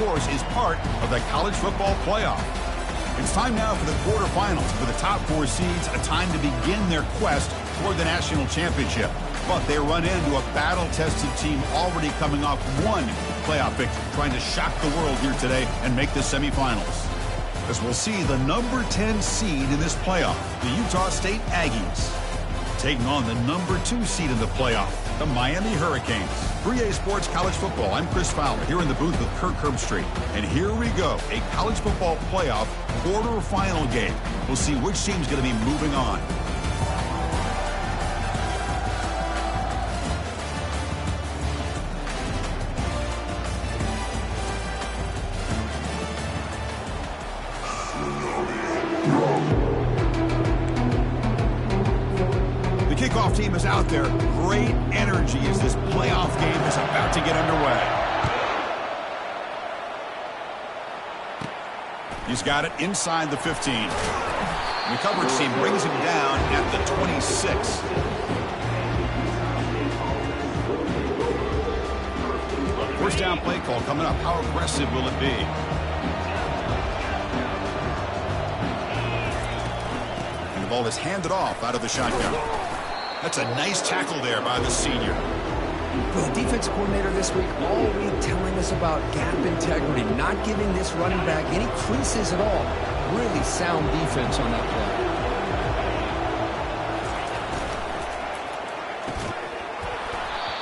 course, is part of the college football playoff. It's time now for the quarterfinals. For the top 4 seeds, a time to begin their quest toward the national championship. But they run into a battle-tested team already coming off one playoff victory, trying to shock the world here today and make the semifinals. As we'll see the number 10 seed in this playoff, the Utah State Aggies, taking on the number 2 seed in the playoff, the Miami Hurricanes. 3A Sports College Football. I'm Chris Fowler here in the booth with Kirk Herbstreit. And here we go, a college football playoff quarterfinal game. We'll see which team's going to be moving on. Kickoff team is out there. Great energy as this playoff game is about to get underway. He's got it inside the 15. The coverage team brings him down at the 26. First down play call coming up. How aggressive will it be? And the ball is handed off out of the shotgun. That's a nice tackle there by the senior. For the defense coordinator this week, all week telling us about gap integrity, not giving this running back any creases at all. Really sound defense on that play.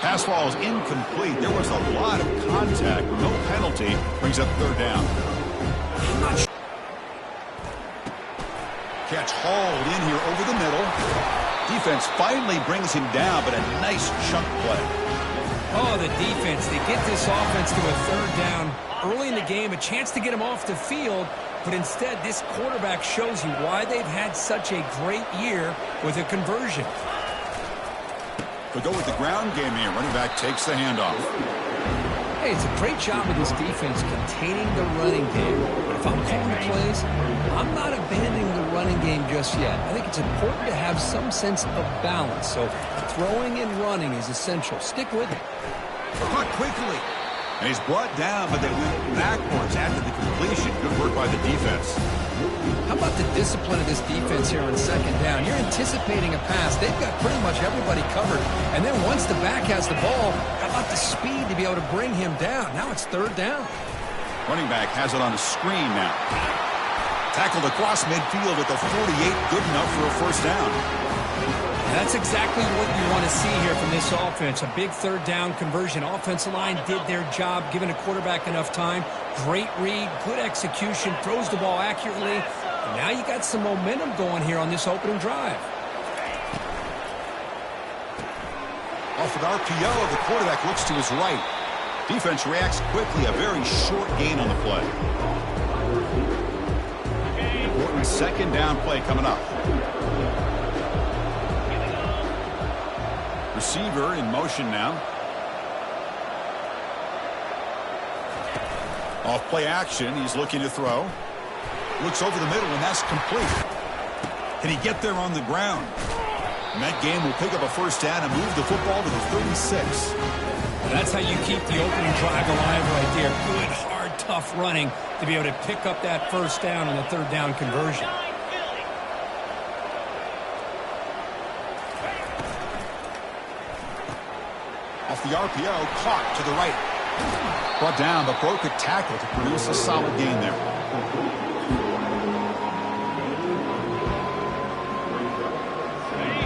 Pass ball is incomplete. There was a lot of contact. No penalty. Brings up third down. Catch hauled in here over the middle. Defense finally brings him down, but a nice chunk play. Oh, the defense. They get this offense to a third down early in the game, a chance to get him off the field, but instead this quarterback shows you why they've had such a great year with a conversion. We'll go with the ground game here. Running back takes the handoff. Hey, it's a great job of this defense containing the running game. But if I'm calling plays, I'm not abandoning the running game just yet. I think it's important to have some sense of balance. So throwing and running is essential. Stick with it. Caught quickly. And he's brought down, but they went backwards after the completion. Good work by the defense. How about the discipline of this defense here on second down? You're anticipating a pass. They've got pretty much everybody covered. And then once the back has the ball, how about the speed to be able to bring him down? Now it's third down. Running back has it on a screen now. Tackled across midfield at the 48. Good enough for a first down. And that's exactly what you want to see here from this offense. A big third down conversion. Offensive line did their job, giving a quarterback enough time. Great read, good execution, throws the ball accurately. And now you got some momentum going here on this opening drive. Off an RPO, the quarterback looks to his right. Defense reacts quickly. A very short gain on the play. Important second down play coming up. Receiver in motion now. Off play action, he's looking to throw. Looks over the middle, and that's complete. Can he get there on the ground? And that game will pick up a first down and move the football to the 36. That's how you keep the opening drive alive right there. Good, hard, tough running to be able to pick up that first down on the third down conversion. Off the RPO, caught to the right. Brought down, but broke a tackle to produce a solid gain there.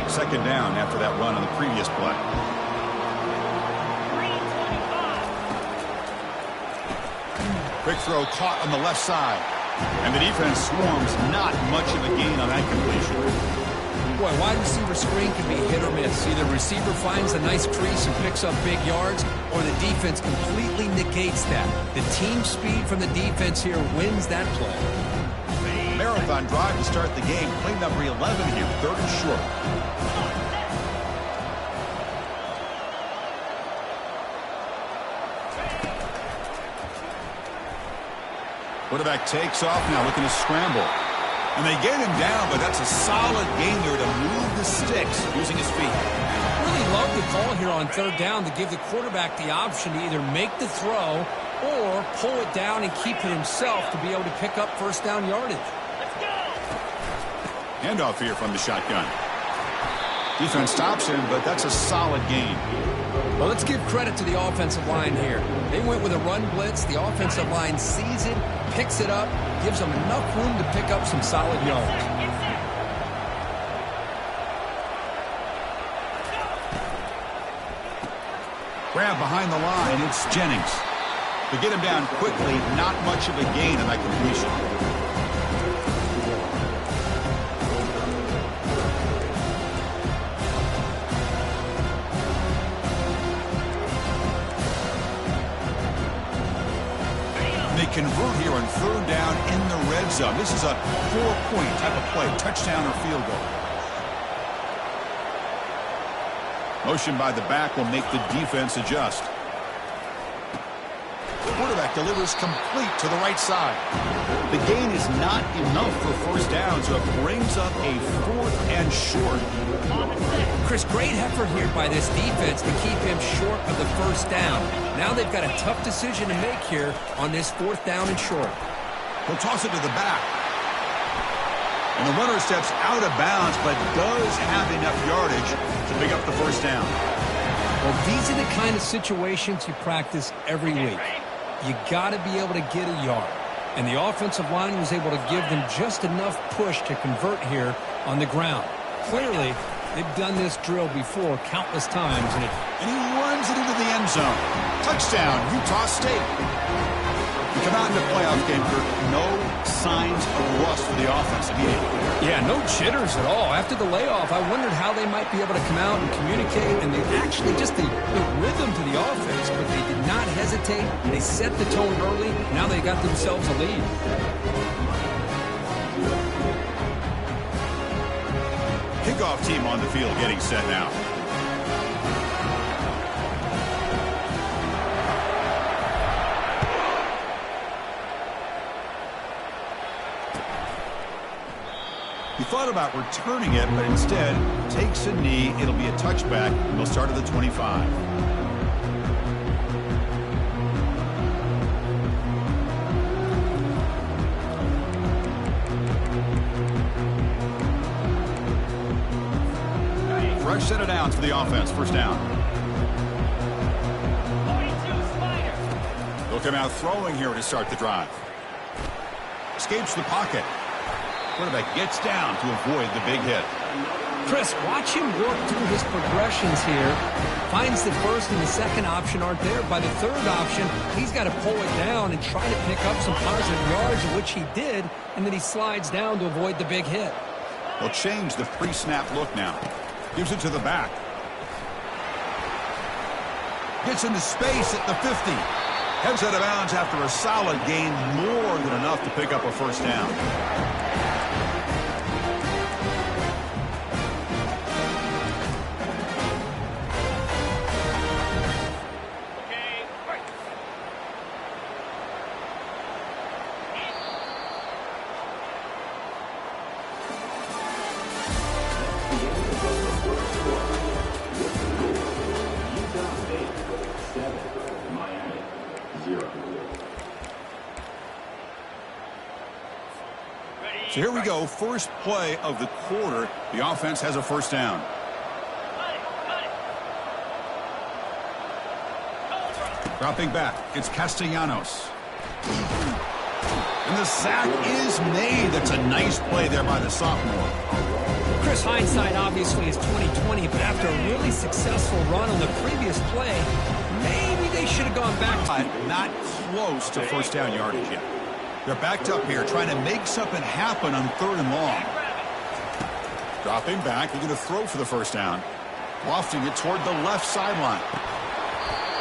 Second down after that run on the previous play. Quick throw caught on the left side. And the defense swarms. Not much of a gain on that completion. Boy, wide receiver screen can be hit or miss. Either receiver finds a nice crease and picks up big yards, or the defense completely negates that. The team speed from the defense here wins that play. Marathon drive to start the game. Play number 11 here, third and short. Quarterback takes off now, looking to scramble. And they get him down, but that's a solid gain there to move the sticks using his feet. Really love the call here on third down to give the quarterback the option to either make the throw or pull it down and keep it himself to be able to pick up first down yardage. Handoff here from the shotgun. Defense stops him, but that's a solid gain. Well, let's give credit to the offensive line here. They went with a run blitz. The offensive line sees it, picks it up, gives them enough room to pick up some solid yards. Grab behind the line, it's Jennings. To get him down quickly, not much of a gain on that completion. They convert here on third down in the red zone. This is a 4-point type of play, touchdown or field goal. Motion by the back will make the defense adjust. The quarterback delivers complete to the right side. The gain is not enough for first down, so it brings up a 4th and short. Chris, great effort here by this defense to keep him short of the first down. Now they've got a tough decision to make here on this 4th down and short. He'll toss it to the back. And the runner steps out of bounds, but does have enough yardage to pick up the first down. Well, these are the kind of situations you practice every week. You got to be able to get a yard. And the offensive line was able to give them just enough push to convert here on the ground. Clearly, they've done this drill before countless times. And he runs it into the end zone. Touchdown, Utah State. You come out in the playoff game, Kirk, no signs of rust for the offense immediately. Yeah, no jitters at all. After the layoff, I wondered how they might be able to come out and communicate, and they actually just the rhythm to the offense, but they did not hesitate. They set the tone early. Now they got themselves a lead. Kickoff team on the field getting set now. He thought about returning it, but instead takes a knee. It'll be a touchback. He'll start at the 25. Fresh set of downs for the offense. First down. They'll come out throwing here to start the drive. Escapes the pocket. Quarterback gets down to avoid the big hit. Chris, watch him work through his progressions here. Finds the first and the second option aren't there. By the third option, he's got to pull it down and try to pick up some positive yards, which he did, and then he slides down to avoid the big hit. They'll change the pre-snap look now. Gives it to the back. Gets into space at the 50. Heads out of bounds after a solid gain, more than enough to pick up a first down. So here we go, first play of the quarter. The offense has a first down. Dropping back, it's Castellanos. And the sack is made. That's a nice play there by the sophomore. Chris, hindsight obviously is 20/20, but after a really successful run on the previous play, maybe they should have gone back. Not close to first down yardage yet. They're backed up here, trying to make something happen on third and long. Dropping back, they're going to throw for the first down. Lofting it toward the left sideline.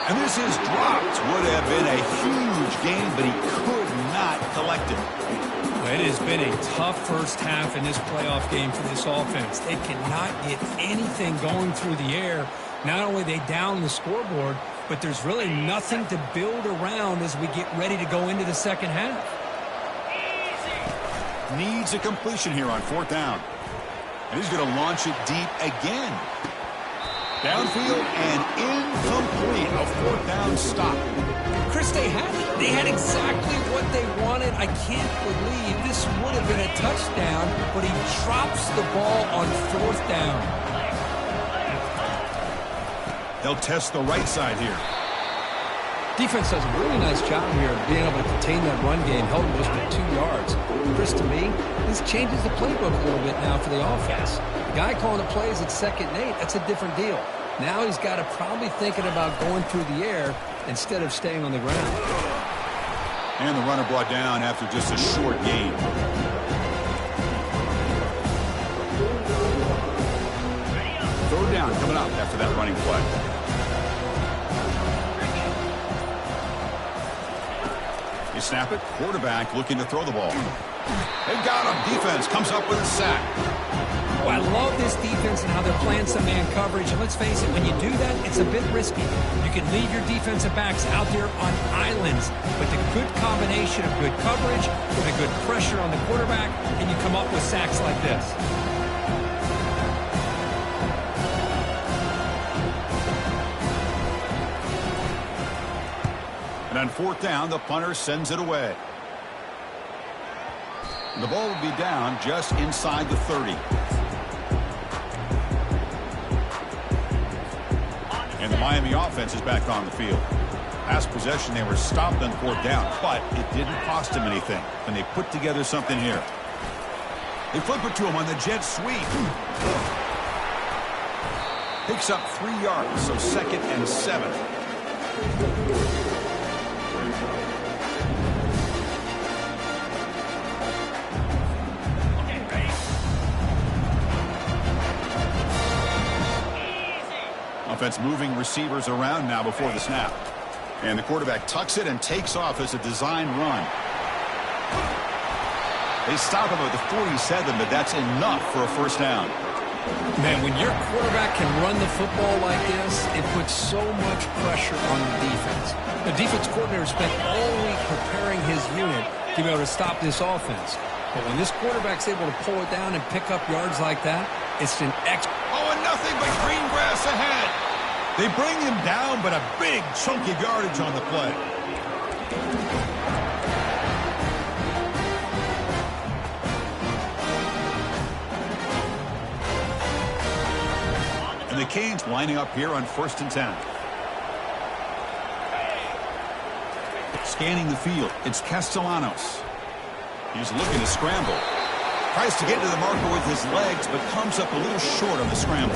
And this is dropped. Would have been a huge gain, but he could not collect it. It has been a tough first half in this playoff game for this offense. They cannot get anything going through the air. Not only are they down the scoreboard, but there's really nothing to build around as we get ready to go into the second half. Needs a completion here on fourth down. And he's going to launch it deep again. Downfield and incomplete. A fourth down stop. Chris, they had exactly what they wanted. I can't believe this would have been a touchdown, but he drops the ball on fourth down. They'll test the right side here. Defense does a really nice job here of being able to contain that run game, held most of 2 yards. Chris, to me, this changes the playbook a little bit now for the offense. The guy calling the plays at 2nd and 8, that's a different deal. Now he's got to probably thinking about going through the air instead of staying on the ground. And the runner brought down after just a short gain. Third down coming up after that running play. You snap it, quarterback looking to throw the ball. They got him. Defense comes up with a sack. Oh, I love this defense and how they're playing some man coverage. And let's face it, when you do that, it's a bit risky. You can leave your defensive backs out there on islands, but the good combination of good coverage with a good pressure on the quarterback, and you come up with sacks like this. And on fourth down, the punter sends it away. The ball will be down just inside the 30. And the Miami offense is back on the field. Last possession, they were stopped on fourth down, but it didn't cost them anything. And they put together something here. They flip it to him on the jet sweep. Picks up 3 yards, so 2nd and 7. Offense moving receivers around now before the snap. And the quarterback tucks it and takes off as a design run. They stop him at the 47, but that's enough for a first down. Man, when your quarterback can run the football like this, it puts so much pressure on the defense. The defense coordinator spent all week preparing his unit to be able to stop this offense. But when this quarterback's able to pull it down and pick up yards like that, it's an Oh, and nothing but green grass ahead. They bring him down, but a big chunk of yardage on the play. And the Canes lining up here on 1st and 10. Scanning the field, it's Castellanos. He's looking to scramble. Tries to get to the marker with his legs, but comes up a little short on the scramble.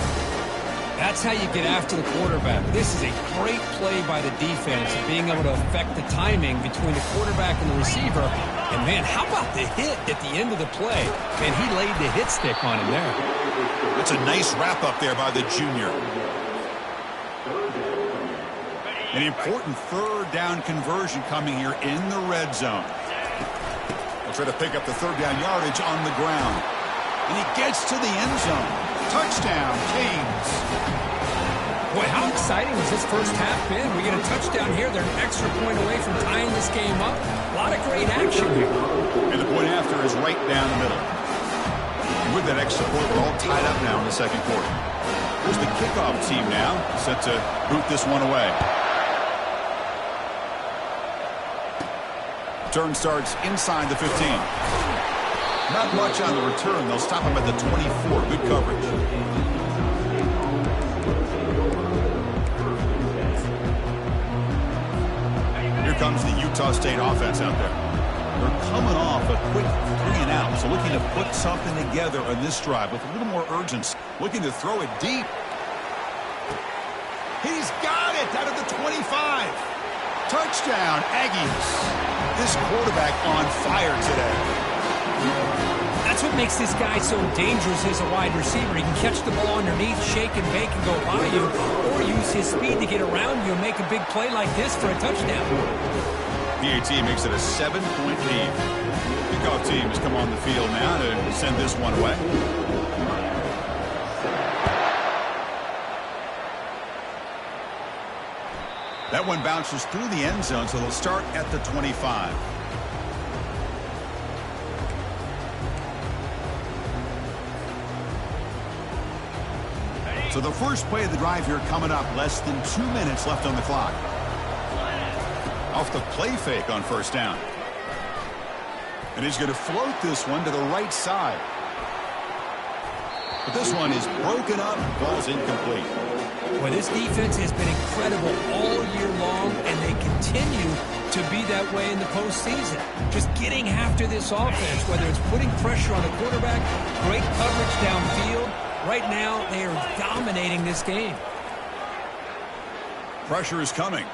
That's how you get after the quarterback. This is a great play by the defense, being able to affect the timing between the quarterback and the receiver. And, man, how about the hit at the end of the play? Man, he laid the hit stick on him there. That's a nice wrap-up there by the junior. An important third down conversion coming here in the red zone. They'll try to pick up the third down yardage on the ground. And he gets to the end zone. Touchdown, Canes. Boy, how exciting has this first half been? We get a touchdown here. They're an extra point away from tying this game up. A lot of great action here. And the point after is right down the middle. And with that extra point, we're all tied up now in the second quarter. Here's the kickoff team now, set to boot this one away. Turn starts inside the 15. Not much on the return. They'll stop him at the 24. Good coverage. Here comes the Utah State offense out there. They're coming off a quick 3 and out, so looking to put something together on this drive with a little more urgency. Looking to throw it deep. He's got it out of the 25. Touchdown, Aggies. This quarterback on fire today. That's what makes this guy so dangerous as a wide receiver. He can catch the ball underneath, shake and bake and go by you, or use his speed to get around you and make a big play like this for a touchdown. PAT makes it a 7-point lead. Kickoff team has come on the field now to send this one away. That one bounces through the end zone, so they'll start at the 25. So the first play of the drive here coming up, less than 2 minutes left on the clock. Off the play fake on first down. And he's going to float this one to the right side. But this one is broken up and falls incomplete. Well, this defense has been incredible all year long, and they continue to be that way in the postseason. Just getting after this offense, whether it's putting pressure on the quarterback, great coverage downfield. Right now, they are dominating this game. Pressure is coming.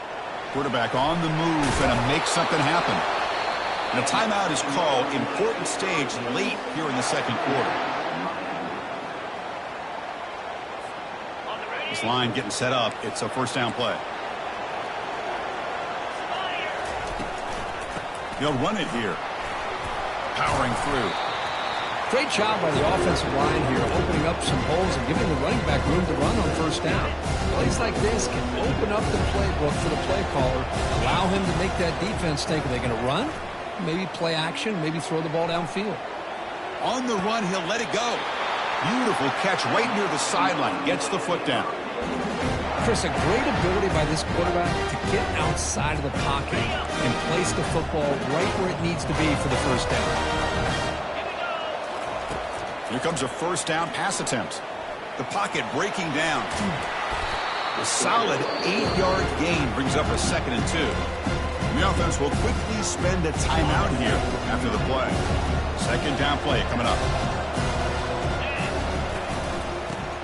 Quarterback on the move, and to make something happen. And a timeout is called. Important stage late here in the second quarter. This line getting set up. It's a first down play. They'll run it here. Powering through. Great job by the offensive line here, opening up some holes and giving the running back room to run on first down. Plays like this can open up the playbook for the play caller, allow him to make that defense think, are they going to run? Maybe play action, maybe throw the ball downfield. On the run, he'll let it go. Beautiful catch right near the sideline. Gets the foot down. Chris, a great ability by this quarterback to get outside of the pocket and place the football right where it needs to be for the first down. Here comes a first down pass attempt. The pocket breaking down. A solid 8-yard gain brings up a 2nd and 2. And the offense will quickly spend a timeout here after the play. Second down play coming up.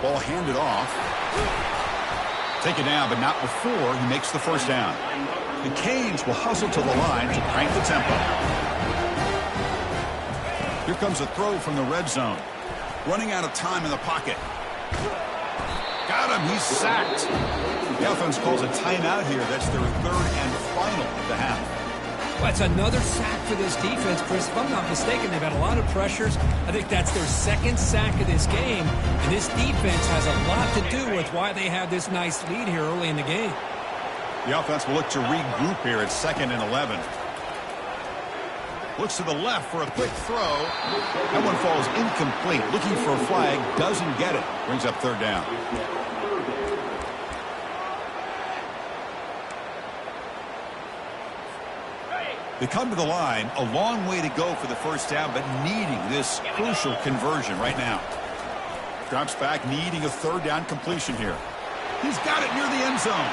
Ball handed off. Taken down, but not before he makes the first down. The Canes will hustle to the line to crank the tempo. Here comes a throw from the red zone. Running out of time in the pocket. Got him. He's sacked. The offense calls a timeout here. That's their 3rd and final of the half. Well, that's another sack for this defense, Chris. If I'm not mistaken, they've had a lot of pressures. I think that's their 2nd sack of this game. And this defense has a lot to do with why they have this nice lead here early in the game. The offense will look to regroup here at 2nd and 11. Looks to the left for a quick throw. That one falls incomplete. Looking for a flag. Doesn't get it. Brings up 3rd down. They come to the line. A long way to go for the first down, but needing this crucial conversion right now. Drops back, needing a 3rd down completion here. He's got it near the end zone.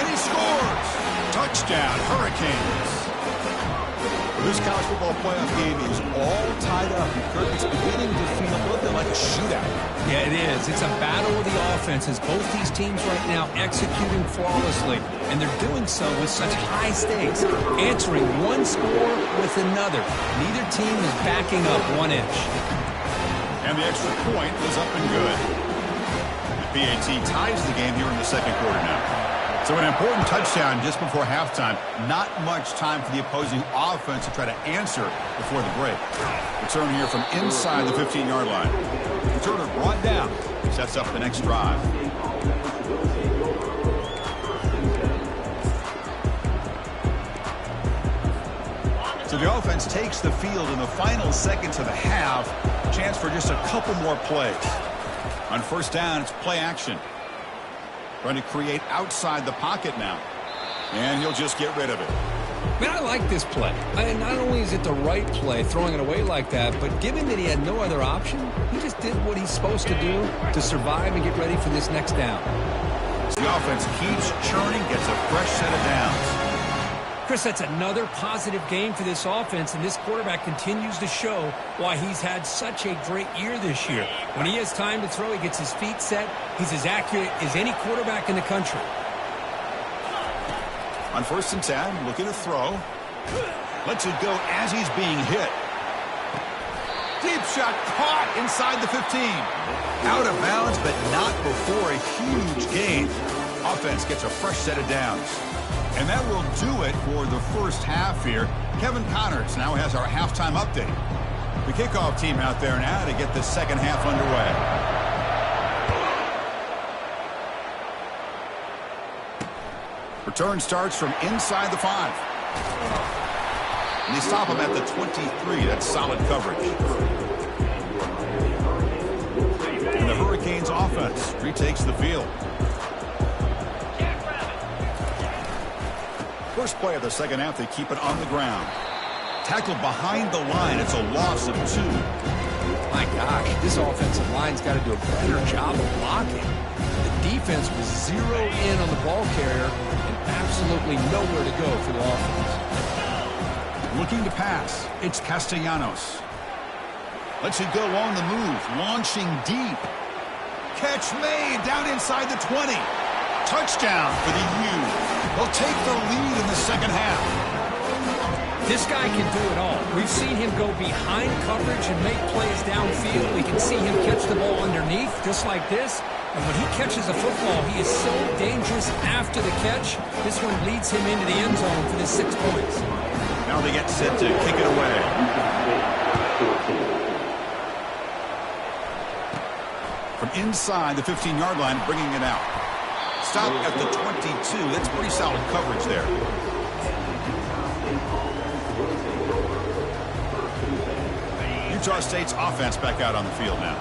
And he scores! Touchdown, Hurricanes. This college football playoff game is all tied up. It's beginning to feel a little bit like a shootout. Yeah, it is. It's a battle of the offenses. Both these teams right now executing flawlessly, and they're doing so with such high stakes, answering one score with another. Neither team is backing up 1 inch. And the extra point was up and good. The PAT ties the game here in the second quarter now. So an important touchdown just before halftime. Not much time for the opposing offense to try to answer before the break. Return here from inside the 15-yard line. Returner brought down. Sets up the next drive. So the offense takes the field in the final seconds of the half. Chance for just a couple more plays. On first down, it's play action. Trying to create outside the pocket now. And he'll just get rid of it. Man, I like this play. Not only is it the right play, throwing it away like that, but given that he had no other option, he just did what he's supposed to do to survive and get ready for this next down. The offense keeps churning, gets a fresh set of downs. Chris, that's another positive game for this offense, and this quarterback continues to show why he's had such a great year this year. When he has time to throw, he gets his feet set. He's as accurate as any quarterback in the country. On 1st and 10, looking to throw. Lets it go as he's being hit. Deep shot caught inside the 15. Out of bounds, but not before a huge gain. Offense gets a fresh set of downs. And that will do it for the first half here. Kevin Connors now has our halftime update. The kickoff team out there now to get the second half underway. Return starts from inside the 5. And they stop him at the 23. That's solid coverage. And the Hurricanes Lions offense retakes the field. First play of the second half, they keep it on the ground. Tackled behind the line. It's a loss of 2. My gosh, this offensive line's got to do a better job of blocking. The defense was zeroed in on the ball carrier and absolutely nowhere to go for the offense. Looking to pass. It's Castellanos. Lets it go on the move. Launching deep. Catch made down inside the 20. Touchdown for the U. They'll take the lead in the second half. This guy can do it all. We've seen him go behind coverage and make plays downfield. We can see him catch the ball underneath, just like this. And when he catches a football, he is so dangerous after the catch. This one leads him into the end zone for the 6 points. Now they get set to kick it away. From inside the 15-yard line, bringing it out. Stop at the 22. That's pretty solid coverage there. Utah State's offense back out on the field now.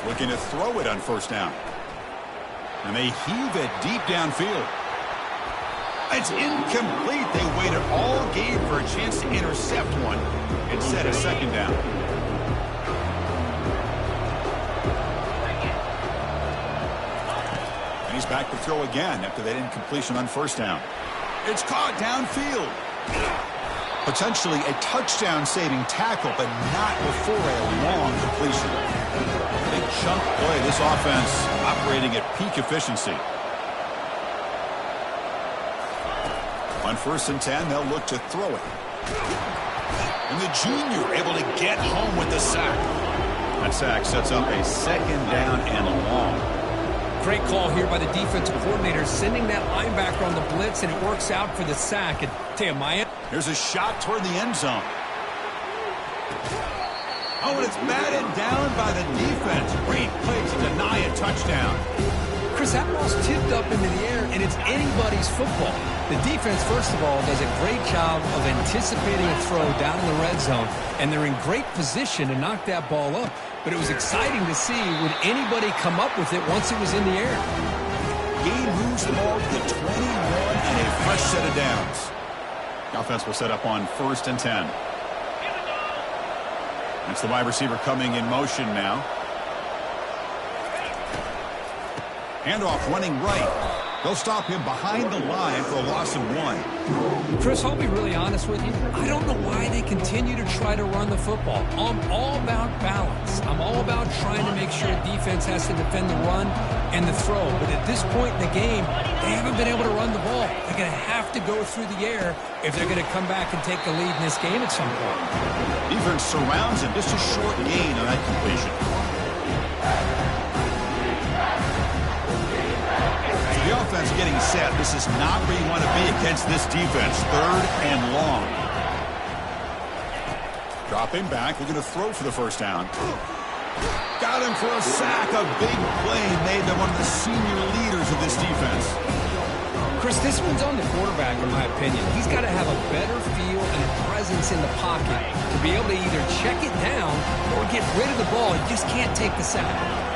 Looking to throw it on first down. And they heave it deep downfield. It's incomplete. They waited all game for a chance to intercept one and set a second down. And he's back to throw again after that incompletion on first down. It's caught downfield. Potentially a touchdown-saving tackle, but not before a long completion. Big chunk play. This offense operating at peak efficiency. On 1st and 10, they'll look to throw it. And the junior able to get home with the sack. That sack sets up a second down and long. Great call here by the defensive coordinator, sending that linebacker on the blitz, and it works out for the sack. And Maya. Here's a shot toward the end zone. Oh, and it's batted down by the defense. Great play to deny a touchdown. Chris, that ball's tipped up into the air, and it's anybody's football. The defense, first of all, does a great job of anticipating a throw down in the red zone, and they're in great position to knock that ball up. But it was exciting to see, would anybody come up with it once it was in the air? Game moves the ball to the 21 and a fresh set of downs. The offense will set up on 1st and 10. That's the wide receiver coming in motion now. Handoff running right. They'll stop him behind the line for a loss of 1. Chris, I'll be really honest with you. I don't know why they continue to try to run the football. I'm all about balance. I'm all about trying to make sure defense has to defend the run and the throw. But at this point in the game, they haven't been able to run the ball. They're going to have to go through the air if they're going to come back and take the lead in this game at some point. Defense surrounds him. Just a short gain on that completion. The offense getting set. This is not where you want to be against this defense. 3rd and long. Dropping back. We're going to throw for the first down. Got him for a sack. A big play made by one of the senior leaders of this defense. Chris, this one's on the quarterback, in my opinion. He's got to have a better feel and a presence in the pocket to be able to either check it down or get rid of the ball. He just can't take the sack.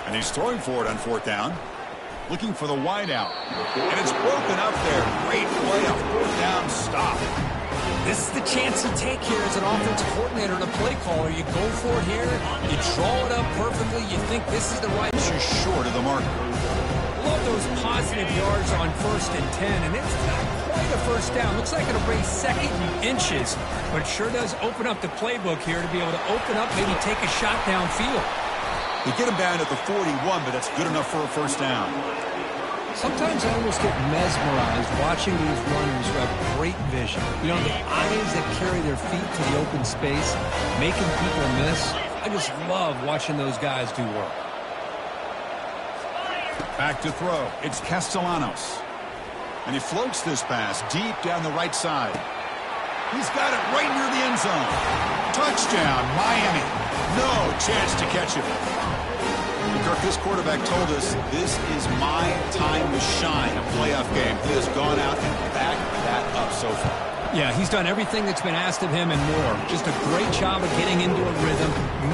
And he's throwing for it on 4th down. Looking for the wideout. And it's broken up there. Great play, a 4th down stop. This is the chance you take here as an offensive coordinator and a play caller. You go for it here. You draw it up perfectly. You think this is the right. Just short of the marker. Love those positive yards on 1st and 10. And it's not quite a first down. Looks like it'll bring 2nd and inches. But it sure does open up the playbook here to be able to open up, maybe take a shot downfield. They get him down at the 41, but that's good enough for a first down. Sometimes I almost get mesmerized watching these runners who have great vision. You know, the eyes that carry their feet to the open space, making people miss. I just love watching those guys do work. Back to throw. It's Castellanos. And he floats this pass deep down the right side. He's got it right near the end zone. Touchdown, Miami. No chance to catch him. Kirk, this quarterback told us this is my time to shine, a playoff game. He has gone out and backed that up so far. Yeah, he's done everything that's been asked of him and more. Just a great job of getting into a rhythm.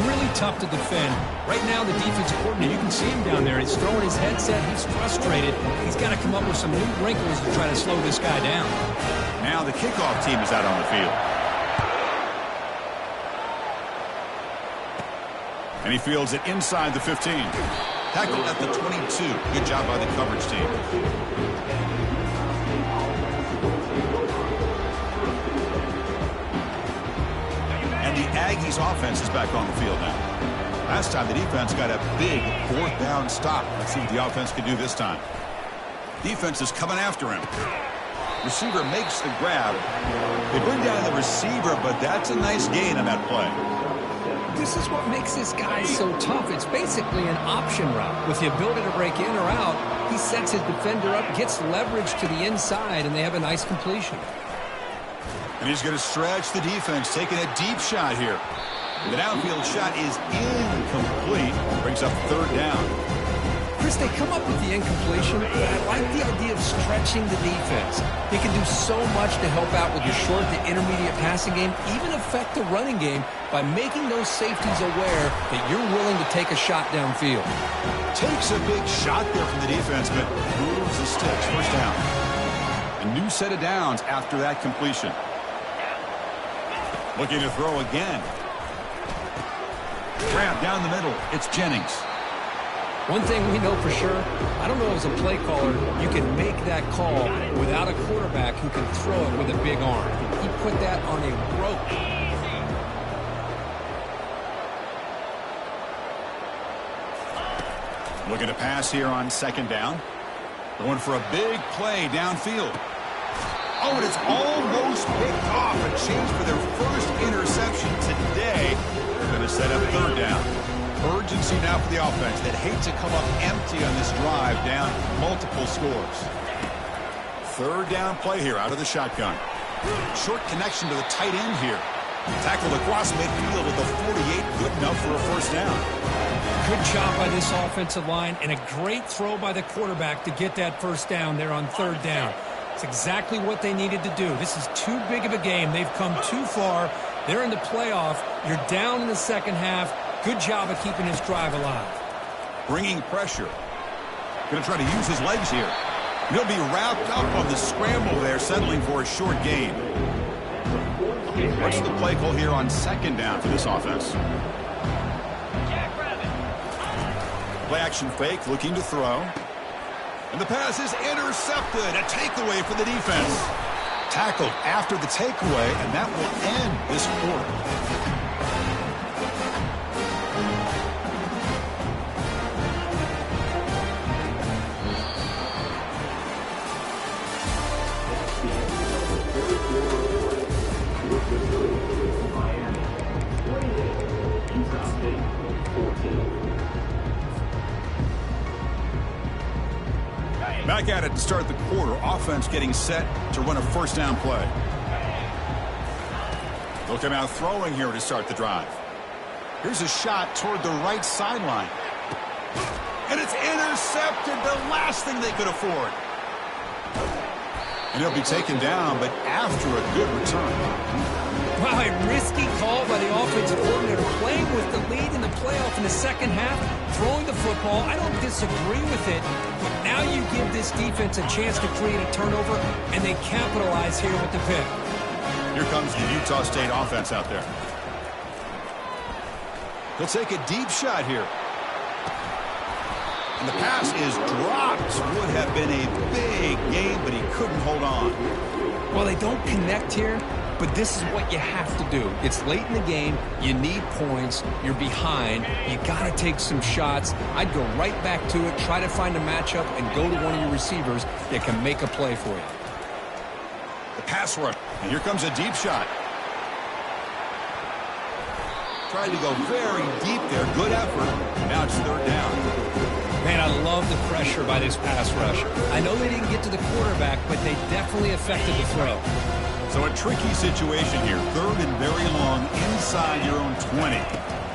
Really tough to defend. Right now, the defensive coordinator, you can see him down there. He's throwing his headset. He's frustrated. He's got to come up with some new wrinkles to try to slow this guy down. Now the kickoff team is out on the field. And he fields it inside the 15. Tackled at the 22. Good job by the coverage team. And the Aggies offense is back on the field now. Last time the defense got a big fourth down stop. Let's see what the offense can do this time. Defense is coming after him. Receiver makes the grab. They bring down the receiver, but that's a nice gain on that play. This is what makes this guy so tough. It's basically an option route. With the ability to break in or out, he sets his defender up, gets leverage to the inside, and they have a nice completion. And he's going to stretch the defense, taking a deep shot here. The downfield shot is incomplete. Brings up third down. Chris, they come up with the incompletion, but I like the idea of stretching the defense. They can do so much to help out with the short to intermediate passing game, even affect the running game by making those safeties aware that you're willing to take a shot downfield. Takes a big shot there from the defense, but moves the sticks. First down. A new set of downs after that completion. Looking to throw again. Grab down the middle. It's Jennings. One thing we know for sure, I don't know as a play caller, you can make that call without a quarterback who can throw it with a big arm. He put that on a rope. Looking to pass here on second down. Going for a big play downfield. Oh, and it's almost picked off. A chance for their first interception today. They're going to set up third down. Urgency now for the offense that hate to come up empty on this drive, down multiple scores. Third down play here out of the shotgun. Short connection to the tight end here. Tackled across midfield at the 48, good enough for a first down. Good job by this offensive line and a great throw by the quarterback to get that first down there on third down. It's exactly what they needed to do. This is too big of a game. They've come too far. They're in the playoff. You're down in the second half. Good job of keeping his drive alive. Bringing pressure. Going to try to use his legs here. He'll be wrapped up on the scramble there, settling for a short gain. What's the play call here on second down for this offense? Play action fake, looking to throw. And the pass is intercepted. A takeaway for the defense. Tackled after the takeaway, and that will end this quarter. Back at it to start the quarter. Offense getting set to run a first down play. They'll come out throwing here to start the drive. Here's a shot toward the right sideline. And it's intercepted, the last thing they could afford. And he'll be taken down, but after a good return. Wow, a risky call by the offensive coordinator, playing with the lead in the playoff in the second half, throwing the football. I don't disagree with it, but now you give this defense a chance to create a turnover, and they capitalize here with the pick. Here comes the Utah State offense out there. He'll take a deep shot here. And the pass is dropped. Would have been a big game, but he couldn't hold on. Well, they don't connect here. but this is what you have to do. It's late in the game. You need points. You're behind. You got to take some shots. I'd go right back to it, try to find a matchup, and go to one of your receivers that can make a play for you. The pass rush. And here comes a deep shot. Tried to go very deep there. Good effort. Now it's third down. Man, I love the pressure by this pass rush. I know they didn't get to the quarterback, but they definitely affected the throw. So a tricky situation here. Third and very long inside your own 20.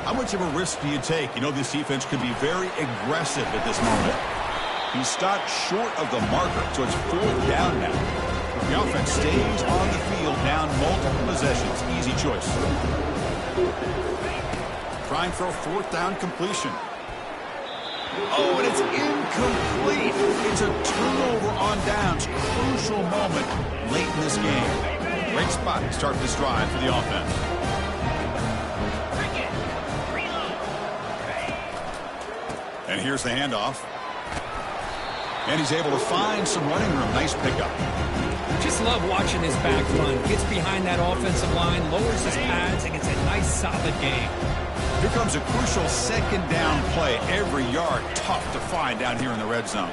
How much of a risk do you take? You know this defense could be very aggressive at this moment. He stopped short of the marker, so it's fourth down now. The offense stays on the field down multiple possessions. Easy choice. Trying for a fourth down completion. Oh, and it's incomplete. It's a turnover on downs. Crucial moment late in this game. Great spot to start this drive for the offense. And here's the handoff. And he's able to find some running room. Nice pickup. Just love watching his back run. Gets behind that offensive line, lowers his pads, and gets a nice solid gain. Here comes a crucial second down play. Every yard tough to find down here in the red zone.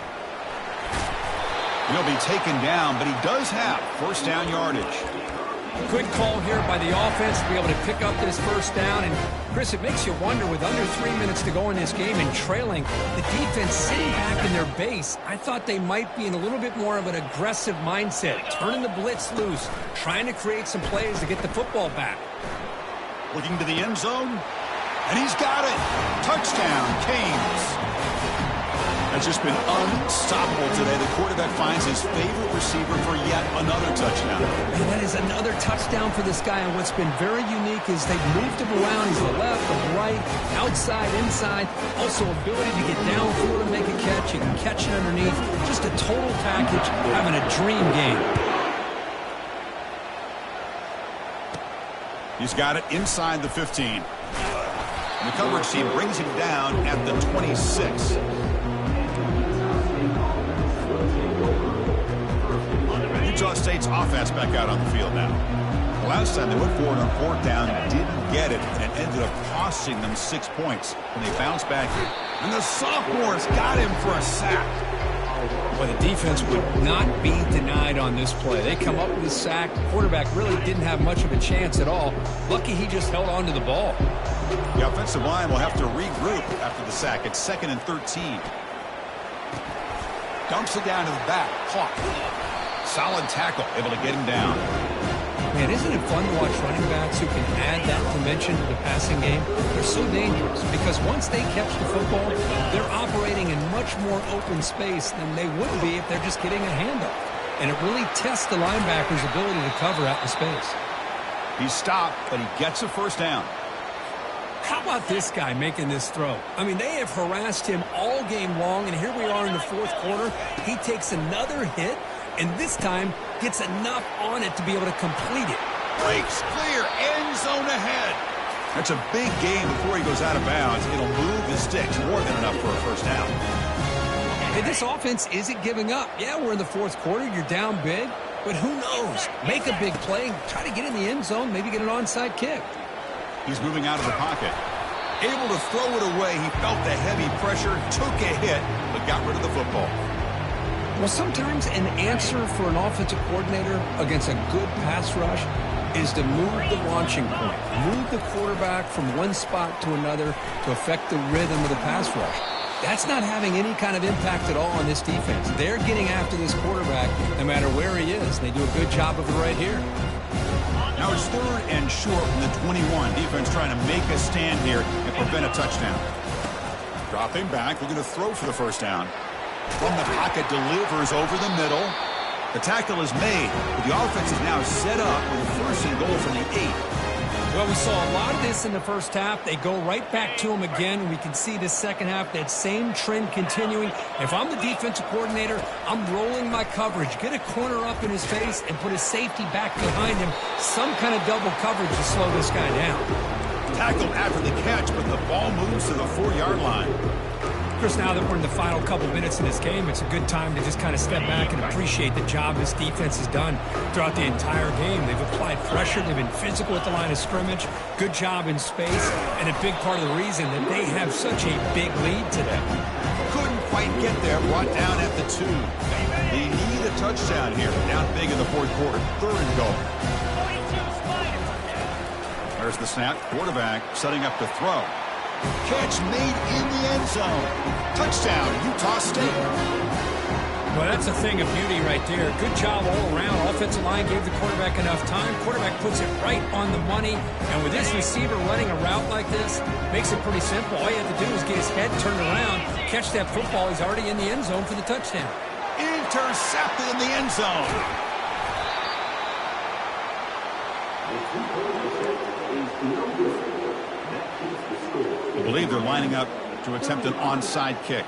He'll be taken down, but he does have first down yardage. Good call here by the offense to be able to pick up this first down. And, Chris, it makes you wonder, with under 3 minutes to go in this game and trailing, the defense sitting back in their base, I thought they might be in a little bit more of an aggressive mindset, turning the blitz loose, trying to create some plays to get the football back. Looking to the end zone. And he's got it. Touchdown, Canes. That's just been unstoppable today. The quarterback finds his favorite receiver for yet another touchdown. And that is another touchdown for this guy. And what's been very unique is they've moved him around. He's the left, the right, outside, inside. Also ability to get downfield and make a catch. You can catch it underneath. Just a total package, having a dream game. He's got it inside the 15. And the coverage team brings him down at the 26. Utah State's offense back out on the field now. Last time they went forward on fourth down, didn't get it, and it ended up costing them 6 points when they bounced back. And the sophomores got him for a sack. Well, the defense would not be denied on this play. They come up with a sack. The quarterback really didn't have much of a chance at all. Lucky he just held on to the ball. The offensive line will have to regroup after the sack. It's 2nd and 13. Dumps it down to the back. Caught. Solid tackle. Able to get him down. Man, isn't it fun to watch running backs who can add that dimension to the passing game? They're so dangerous because once they catch the football, they're operating in much more open space than they would be if they're just getting a handoff. And it really tests the linebacker's ability to cover out in space. He's stopped, but he gets a first down. How about this guy making this throw? I mean, they have harassed him all game long, and here we are in the fourth quarter. He takes another hit, and this time gets enough on it to be able to complete it. Breaks clear, end zone ahead. That's a big game before he goes out of bounds. It'll move the sticks more than enough for a first down. Hey, this offense isn't giving up. Yeah, we're in the fourth quarter. You're down big, but who knows? Make a big play, try to get in the end zone, maybe get an onside kick. He's moving out of the pocket. Able to throw it away. He felt the heavy pressure, took a hit, but got rid of the football. Well, sometimes an answer for an offensive coordinator against a good pass rush is to move the launching point, move the quarterback from one spot to another to affect the rhythm of the pass rush. That's not having any kind of impact at all on this defense. They're getting after this quarterback no matter where he is. They do a good job of it right here. Now it's 3rd and short from the 21. Defense trying to make a stand here and prevent a touchdown. Dropping back, looking to throw for the first down. From the pocket, delivers over the middle. The tackle is made, but the offense is now set up with a 1st and goal from the 8. Well, we saw a lot of this in the first half. They go right back to him again. We can see the second half, that same trend continuing. If I'm the defensive coordinator, I'm rolling my coverage. Get a corner up in his face and put a safety back behind him. Some kind of double coverage to slow this guy down. Tackled after the catch, but the ball moves to the 4-yard line. Chris, now that we're in the final couple minutes in this game, it's a good time to just kind of step back and appreciate the job this defense has done throughout the entire game. They've applied pressure. They've been physical at the line of scrimmage. Good job in space, and a big part of the reason that they have such a big lead today. Couldn't quite get there, brought down at the 2. They need a touchdown here. Down big in the fourth quarter. 3rd and goal. There's the snap. Quarterback setting up to throw. Catch made in the end zone. Touchdown, Utah State. Well, that's a thing of beauty right there. Good job all around. Offensive line gave the quarterback enough time. Quarterback puts it right on the money. And with this receiver running a route like this, makes it pretty simple. All you have to do is get his head turned around, catch that football. He's already in the end zone for the touchdown. Intercepted in the end zone. I believe they're lining up to attempt an onside kick.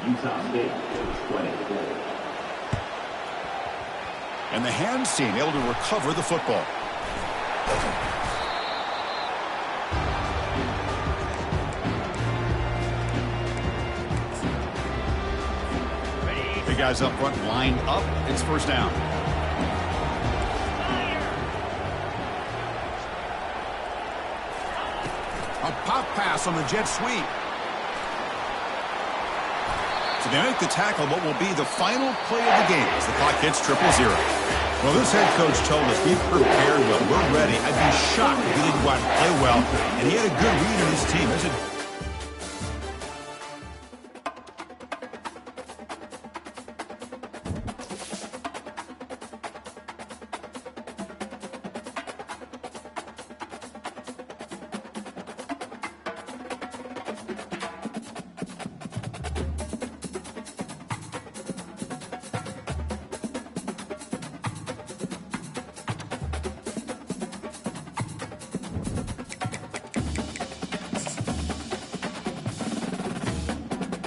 And the hands team able to recover the football. The guys up front lined up. It's first down. A pop pass on the jet sweep. So they make the tackle, what will be the final play of the game as the clock hits 0-0. Well, this head coach told us he prepared well. We're ready. I'd be shocked if he didn't go out and play well. And he had a good read on his team. There's a